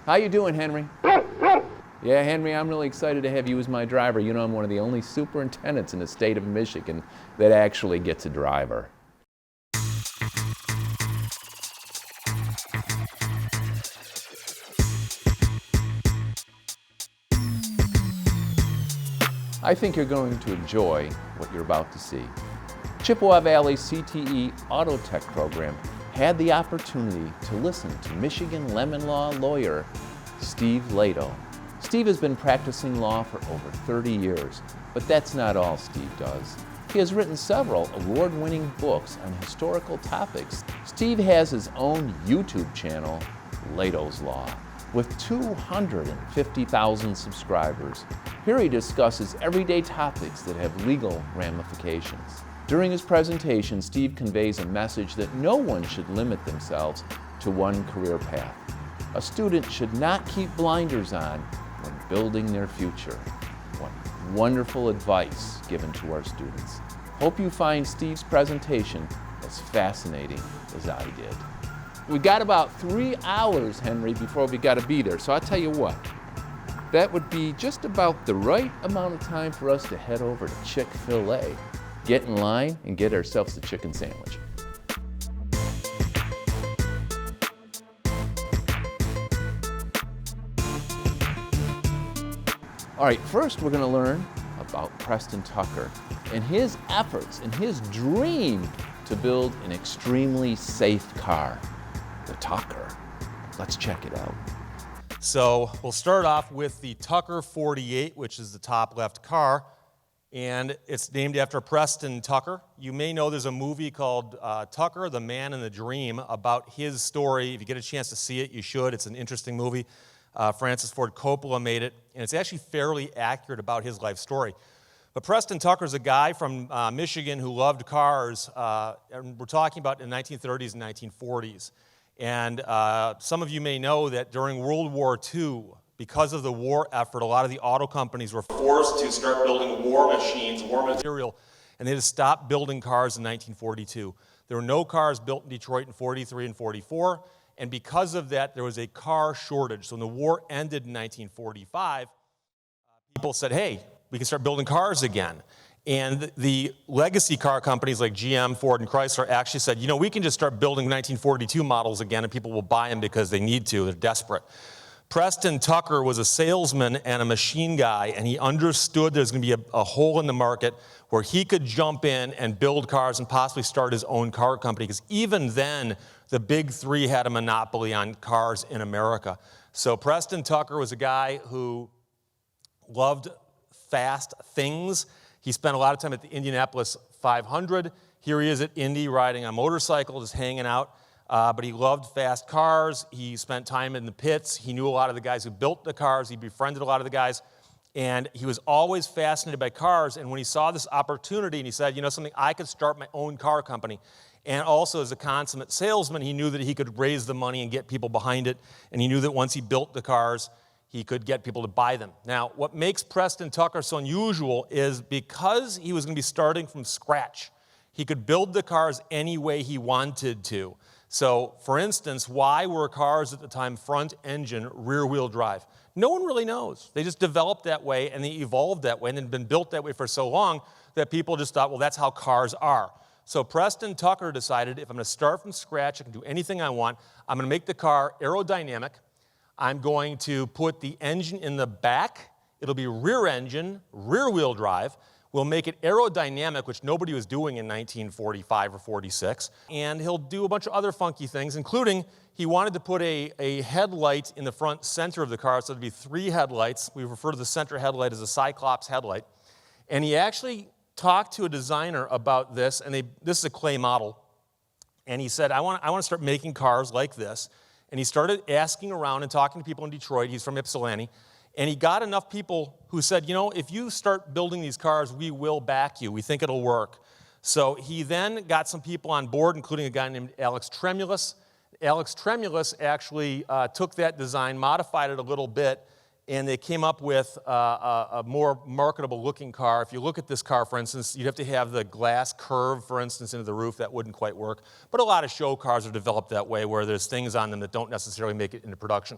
How you doing, Henry? Yeah, Henry, I'm really excited to have you as my driver. You know, I'm one of the only superintendents in the state of Michigan that actually gets a driver. I think you're going to enjoy what you're about to see. Chippewa Valley CTE Auto Tech Program had the opportunity to listen to Michigan lemon law lawyer Steve Lehto. Steve has been practicing law for over 30 years, but that's not all Steve does. He has written several award-winning books on historical topics. Steve has his own YouTube channel, Lehto's Law, with 250,000 subscribers. Here he discusses everyday topics that have legal ramifications. During his presentation, Steve conveys a message that no one should limit themselves to one career path. A student should not keep blinders on when building their future. What wonderful advice given to our students. Hope you find Steve's presentation as fascinating as I did. We got about 3 hours, Henry, before we got to be there, so I'll tell you what. That would be just about the right amount of time for us to head over to Chick-fil-A, get in line, and get ourselves a chicken sandwich. All right, first we're going to learn about Preston Tucker and his efforts and his dream to build an extremely safe car, the Tucker. Let's check it out. So we'll start off with the Tucker 48, which is the top left car, and it's named after Preston Tucker. You may know there's a movie called Tucker, the Man in the Dream, about his story. If you get a chance to see it, you should. It's an interesting movie. Francis Ford Coppola made it, and it's actually fairly accurate about his life story. But Preston Tucker's a guy from Michigan who loved cars, and we're talking about in the 1930s and 1940s. And some of you may know that during World War II, because of the war effort, a lot of the auto companies were forced to start building war machines, war material, and they had to stop building cars in 1942. There were no cars built in Detroit in 43 and 44. And because of that, there was a car shortage. So when the war ended in 1945, people said, hey, we can start building cars again. And the legacy car companies like GM, Ford, and Chrysler actually said, you know, we can just start building 1942 models again, and people will buy them because they need to. They're desperate. Preston Tucker was a salesman and a machine guy, and he understood there's going to be a hole in the market where he could jump in and build cars and possibly start his own car company, because even then, the big three had a monopoly on cars in America. So Preston Tucker was a guy who loved fast things. He spent a lot of time at the Indianapolis 500. Here he is at Indy riding a motorcycle, just hanging out. But he loved fast cars. He spent time in the pits. He knew a lot of the guys who built the cars. He befriended a lot of the guys. And he was always fascinated by cars. And when he saw this opportunity, and he said, you know something, I could start my own car company. And also as a consummate salesman, he knew that he could raise the money and get people behind it. And he knew that once he built the cars, he could get people to buy them. Now, what makes Preston Tucker so unusual is because he was going to be starting from scratch, he could build the cars any way he wanted to. So, for instance, why were cars at the time front engine, rear-wheel drive? No one really knows. They just developed that way, and they evolved that way, and they'd been built that way for so long that people just thought, well, that's how cars are. So Preston Tucker decided, if I'm going to start from scratch, I can do anything I want. I'm going to make the car aerodynamic. I'm going to put the engine in the back. It'll be rear engine, rear-wheel drive. We'll make it aerodynamic, which nobody was doing in 1945 or 46. And he'll do a bunch of other funky things, including he wanted to put a headlight in the front center of the car, so there'd be 3 headlights. We refer to the center headlight as a Cyclops headlight. And he actually talked to a designer about this, and this is a clay model. And he said, I want to start making cars like this. And he started asking around and talking to people in Detroit. He's from Ypsilanti. And he got enough people who said, you know, if you start building these cars, we will back you. We think it'll work. So he then got some people on board, including a guy named Alex Tremulous. Alex Tremulous actually took that design, modified it a little bit, and they came up with a more marketable looking car. If you look at this car, for instance, you'd have to have the glass curve, for instance, into the roof. That wouldn't quite work. But a lot of show cars are developed that way, where there's things on them that don't necessarily make it into production.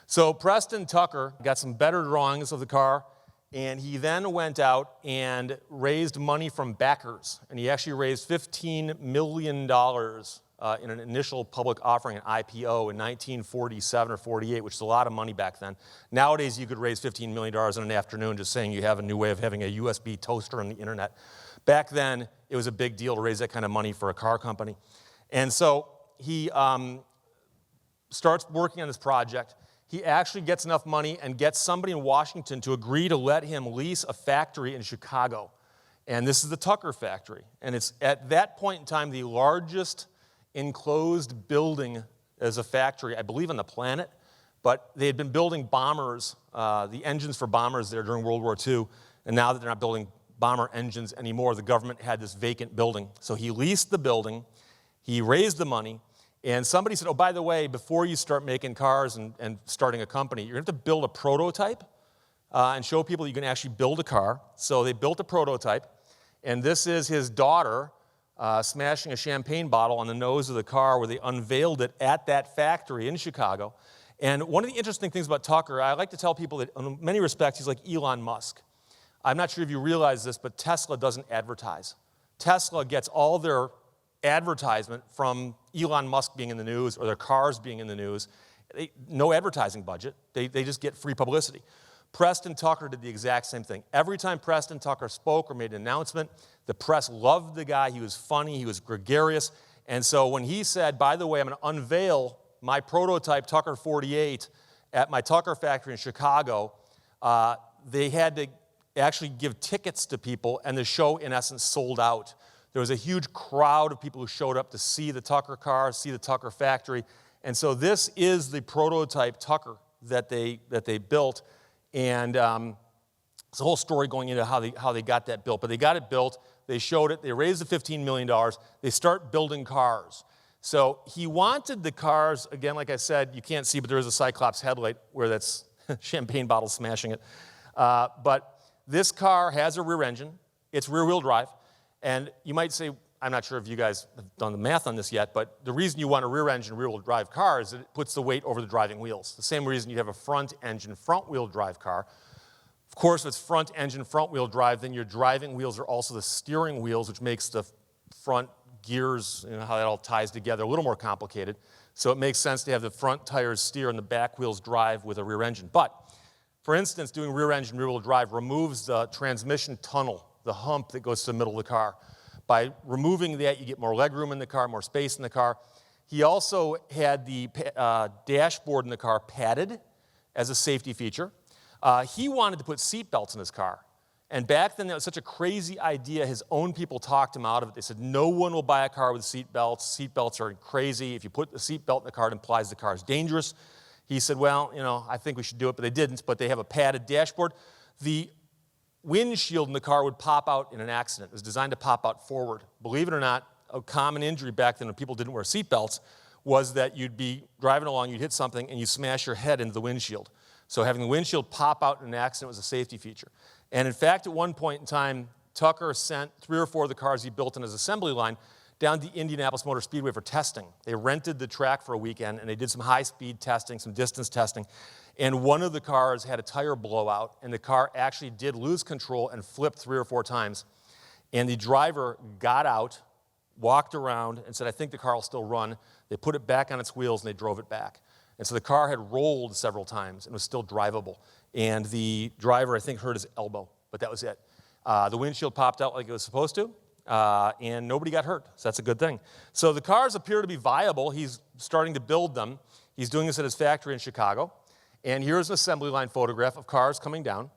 So Preston Tucker got some better drawings of the car, and he then went out and raised money from backers. And he actually raised $15 million in an initial public offering, an IPO, in 1947 or 48, which is a lot of money back then. Nowadays, you could raise $15 million in an afternoon just saying you have a new way of having a USB toaster on the internet. Back then, it was a big deal to raise that kind of money for a car company. And so he starts working on this project. He actually gets enough money and gets somebody in Washington to agree to let him lease a factory in Chicago. And this is the Tucker factory. And it's at that point in time the largest enclosed building as a factory, I believe, on the planet. But they had been building bombers, the engines for bombers there during World War II. And now that they're not building bomber engines anymore, the government had this vacant building. So he leased the building, he raised the money, and somebody said, oh, by the way, before you start making cars and starting a company, you're going to have to build a prototype and show people you can actually build a car. So they built a prototype, and this is his daughter smashing a champagne bottle on the nose of the car where they unveiled it at that factory in Chicago. And one of the interesting things about Tucker, I like to tell people that in many respects he's like Elon Musk. I'm not sure if you realize this, but Tesla doesn't advertise. Tesla gets all their advertisement from Elon Musk being in the news or their cars being in the news. No advertising budget. They just get free publicity. Preston Tucker did the exact same thing. Every time Preston Tucker spoke or made an announcement, the press loved the guy. He was funny. He was gregarious. And so when he said, by the way, I'm going to unveil my prototype Tucker 48 at my Tucker factory in Chicago, they had to actually give tickets to people, and the show, in essence, sold out. There was a huge crowd of people who showed up to see the Tucker car, see the Tucker factory. And so this is the prototype Tucker that they built. And it's a whole story going into how they got that built. But they got it built, they showed it, they raised the $15 million, they start building cars. So he wanted the cars, again, like I said, you can't see, but there is a Cyclops headlight where that's champagne bottle smashing it. But this car has a rear engine, it's rear-wheel drive. And you might say, I'm not sure if you guys have done the math on this yet, but the reason you want a rear-engine, rear-wheel drive car is that it puts the weight over the driving wheels. The same reason you have a front-engine, front-wheel drive car. Of course, if it's front-engine, front-wheel drive, then your driving wheels are also the steering wheels, which makes the front gears, you know, how that all ties together, a little more complicated. So it makes sense to have the front tires steer and the back wheels drive with a rear engine. But, for instance, doing rear-engine, rear-wheel drive removes the transmission tunnel, the hump that goes to the middle of the car. By removing that, you get more legroom in the car, more space in the car. He also had the dashboard in the car padded as a safety feature. He wanted to put seat belts in his car. And back then, that was such a crazy idea, his own people talked him out of it. They said, no one will buy a car with seat belts. Seat belts are crazy. If you put the seat belt in the car, it implies the car is dangerous. He said, well, you know, I think we should do it, but they didn't. But they have a padded dashboard. The windshield in the car would pop out in an accident. It was designed to pop out forward. Believe it or not, a common injury back then when people didn't wear seatbelts was that you'd be driving along, you'd hit something, and you smash your head into the windshield. So having the windshield pop out in an accident was a safety feature. And in fact, at one point in time, Tucker sent 3 or 4 of the cars he built in his assembly line down to Indianapolis Motor Speedway for testing. They rented the track for a weekend, and they did some high-speed testing, some distance testing. And one of the cars had a tire blowout, and the car actually did lose control and flipped 3 or 4 times. And the driver got out, walked around, and said, I think the car will still run. They put it back on its wheels, and they drove it back. And so the car had rolled several times and was still drivable. And the driver, I think, hurt his elbow, but that was it. The windshield popped out like it was supposed to, and nobody got hurt, so that's a good thing. So the cars appear to be viable. He's starting to build them. He's doing this at his factory in Chicago. And here's an assembly line photograph of cars coming down.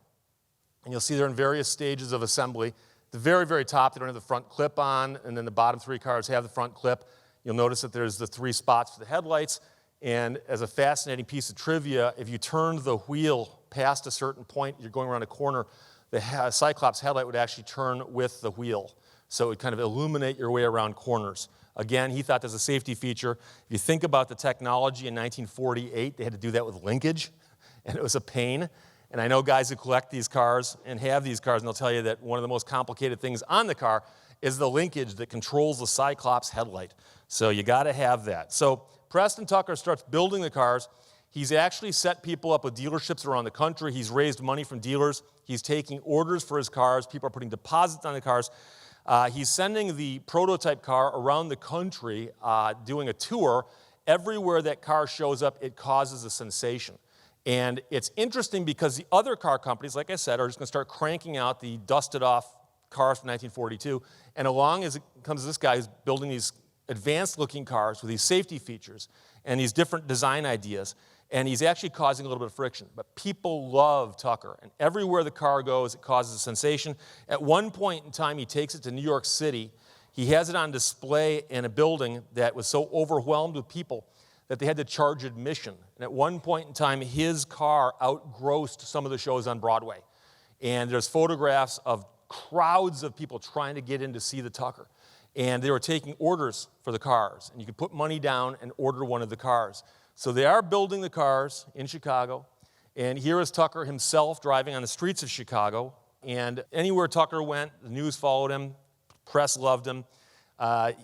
And you'll see they're in various stages of assembly. The very, very top, they don't have the front clip on, and then the bottom 3 cars have the front clip. You'll notice that there's the 3 spots for the headlights. And as a fascinating piece of trivia, if you turned the wheel past a certain point, you're going around a corner, the Cyclops headlight would actually turn with the wheel. So it would kind of illuminate your way around corners. Again, he thought there's a safety feature. If you think about the technology in 1948, they had to do that with linkage, and it was a pain. And I know guys who collect these cars and have these cars, and they'll tell you that one of the most complicated things on the car is the linkage that controls the Cyclops headlight. So you got to have that. So Preston Tucker starts building the cars. He's actually set people up with dealerships around the country. He's raised money from dealers. He's taking orders for his cars. People are putting deposits on the cars. He's sending the prototype car around the country, doing a tour. Everywhere that car shows up, it causes a sensation. And it's interesting because the other car companies, like I said, are just going to start cranking out the dusted off cars from 1942. And along as it comes this guy who's building these advanced looking cars with these safety features and these different design ideas. And he's actually causing a little bit of friction. But people love Tucker. And everywhere the car goes, it causes a sensation. At one point in time, he takes it to New York City. He has it on display in a building that was so overwhelmed with people that they had to charge admission. And at one point in time, his car outgrossed some of the shows on Broadway. And there's photographs of crowds of people trying to get in to see the Tucker. And they were taking orders for the cars. And you could put money down and order one of the cars. So they are building the cars in Chicago. And here is Tucker himself driving on the streets of Chicago. And anywhere Tucker went, the news followed him. Press loved him.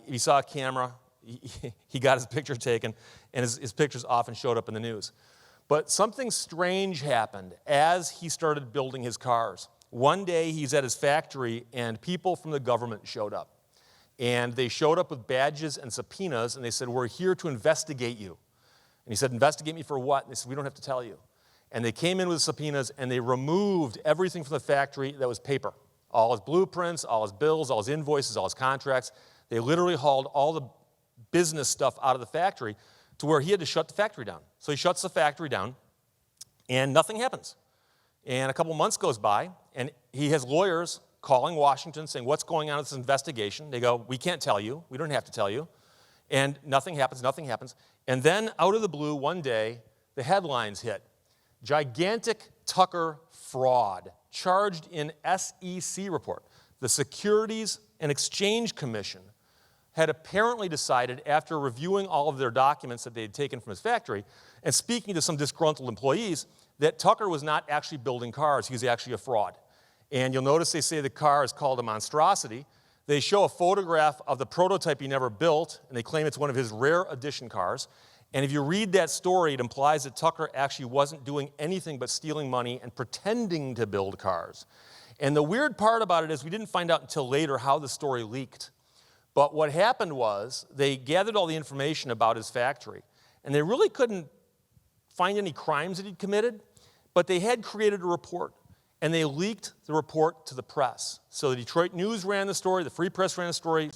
He saw a camera. He got his picture taken. And his pictures often showed up in the news. But something strange happened as he started building his cars. One day he's at his factory and people from the government showed up. And they showed up with badges and subpoenas and they said, "We're here to investigate you." And he said, "Investigate me for what?" And they said, "We don't have to tell you." And they came in with subpoenas and they removed everything from the factory that was paper. All his blueprints, all his bills, all his invoices, all his contracts. They literally hauled all the business stuff out of the factory to where he had to shut the factory down. So he shuts the factory down and nothing happens. And a couple months goes by and he has lawyers calling Washington saying, "What's going on with this investigation?" They go, "We can't tell you. We don't have to tell you." And nothing happens, nothing happens. And then out of the blue, one day, the headlines hit. Gigantic Tucker fraud charged in SEC report. The Securities and Exchange Commission had apparently decided, after reviewing all of their documents that they had taken from his factory and speaking to some disgruntled employees, that Tucker was not actually building cars. He was actually a fraud. And you'll notice they say the car is called a monstrosity. They show a photograph of the prototype he never built, and they claim it's one of his rare edition cars. And if you read that story, it implies that Tucker actually wasn't doing anything but stealing money and pretending to build cars. And the weird part about it is we didn't find out until later how the story leaked. But what happened was they gathered all the information about his factory, and they really couldn't find any crimes that he'd committed, but they had created a report. And they leaked the report to the press. So the Detroit News ran the story, the Free Press ran the story,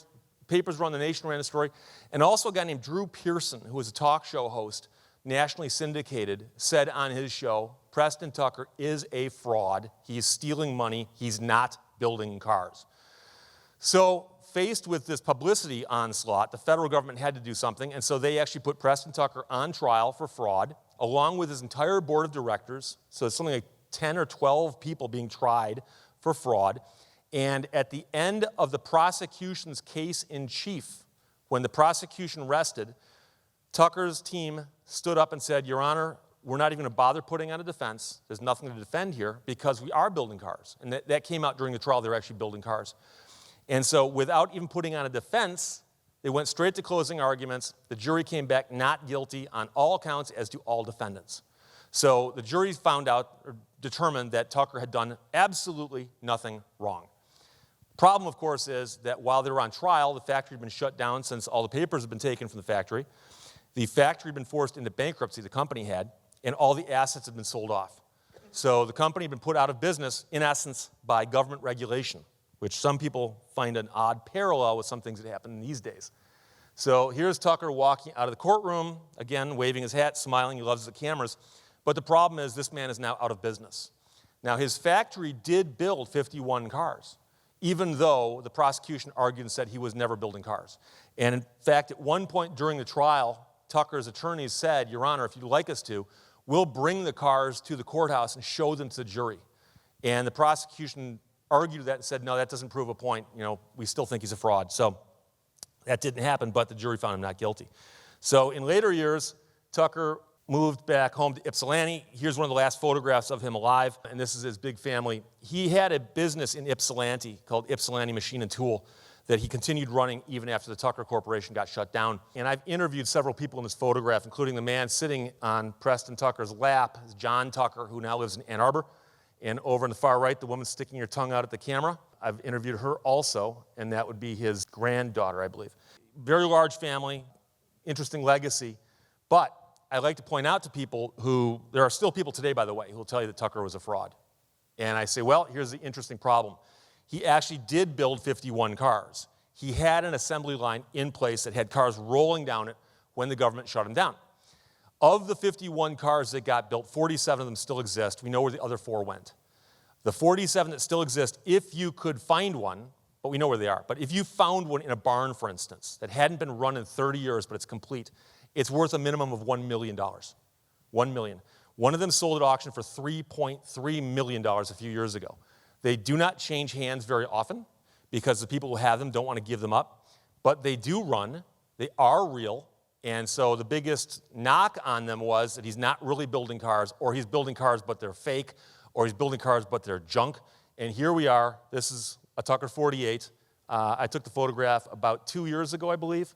papers around the nation ran the story, and also a guy named Drew Pearson, who was a talk show host, nationally syndicated, said on his show, Preston Tucker is a fraud. He's stealing money. He's not building cars. So faced with this publicity onslaught, the federal government had to do something, and so they actually put Preston Tucker on trial for fraud, along with his entire board of directors. So it's something like 10 or 12 people being tried for fraud. And at the end of the prosecution's case in chief, when the prosecution rested, Tucker's team stood up and said, "Your Honor, we're not even going to bother putting on a defense. There's nothing to defend here because we are building cars." And that came out during the trial. They were actually building cars. And so without even putting on a defense, they went straight to closing arguments. The jury came back not guilty on all counts as to all defendants. So the jury found out, or determined, that Tucker had done absolutely nothing wrong. Problem, of course, is that while they were on trial, the factory had been shut down since all the papers had been taken from the factory. The factory had been forced into bankruptcy, the company had, and all the assets had been sold off. So the company had been put out of business, in essence, by government regulation, which some people find an odd parallel with some things that happen these days. So here's Tucker walking out of the courtroom, again, waving his hat, smiling. He loves the cameras. But the problem is this man is now out of business. Now, his factory did build 51 cars, even though the prosecution argued and said he was never building cars. And in fact, at one point during the trial, Tucker's attorneys said, "Your Honor, if you'd like us to, we'll bring the cars to the courthouse and show them to the jury." And the prosecution argued that and said, "No, that doesn't prove a point. We still think he's a fraud." So that didn't happen, but the jury found him not guilty. So in later years, Tucker moved back home to Ypsilanti. Here's one of the last photographs of him alive, and this is his big family. He had a business in Ypsilanti called Ypsilanti Machine and Tool that he continued running even after the Tucker Corporation got shut down. And I've interviewed several people in this photograph, including the man sitting on Preston Tucker's lap, John Tucker, who now lives in Ann Arbor. And over on the far right, the woman sticking her tongue out at the camera. I've interviewed her also, and that would be his granddaughter, I believe. Very large family, interesting legacy. But I like to point out to people there are still people today, by the way, who will tell you that Tucker was a fraud. And I say, well, here's the interesting problem. He actually did build 51 cars. He had an assembly line in place that had cars rolling down it when the government shut him down. Of the 51 cars that got built, 47 of them still exist. We know where the other 4 went. The 47 that still exist, if you could find one, but we know where they are, but if you found one in a barn, for instance, that hadn't been run in 30 years, but it's complete, it's worth a minimum of $1 million. $1 million. One of them sold at auction for $3.3 million a few years ago. They do not change hands very often because the people who have them don't want to give them up, but they do run, they are real, and so the biggest knock on them was that he's not really building cars, or he's building cars but they're fake, or he's building cars but they're junk. And here we are. This is a Tucker 48. I took the photograph about 2 years ago, I believe,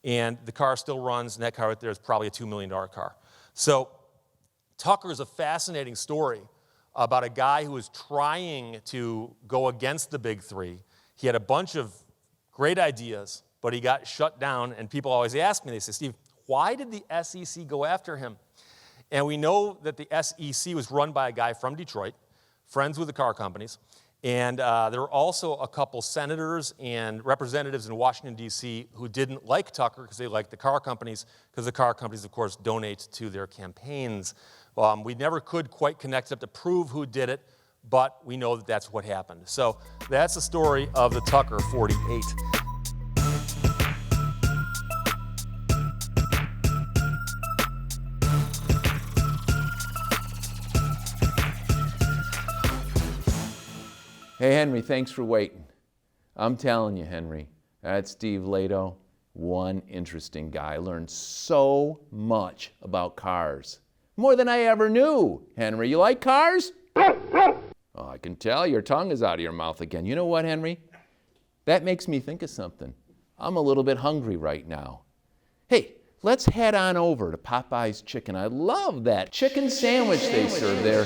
and the car still runs, and that car right there is probably a $2 million car. So Tucker is a fascinating story about a guy who was trying to go against the big three. He had a bunch of great ideas, but he got shut down, and people always ask me, they say, Steve, why did the SEC go after him? And we know that the SEC was run by a guy from Detroit, friends with the car companies, and there were also a couple senators and representatives in Washington, D.C. who didn't like Tucker because they liked the car companies, because the car companies, of course, donate to their campaigns. We never could quite connect up to prove who did it, but we know that that's what happened. So that's the story of the Tucker 48. Hey, Henry, thanks for waiting. I'm telling you, Henry, that's Steve Lehto, one interesting guy. I learned so much about cars. More than I ever knew. Henry, you like cars? Oh, I can tell your tongue is out of your mouth again. You know what, Henry? That makes me think of something. I'm a little bit hungry right now. Hey, let's head on over to Popeye's Chicken. I love that chicken sandwich they serve there.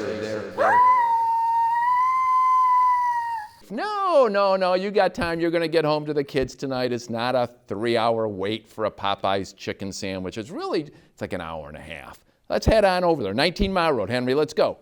No, you got time. You're going to get home to the kids tonight. It's not a 3-hour wait for a Popeye's chicken sandwich. It's like an hour and a half. Let's head on over there. 19 Mile Road, Henry, let's go.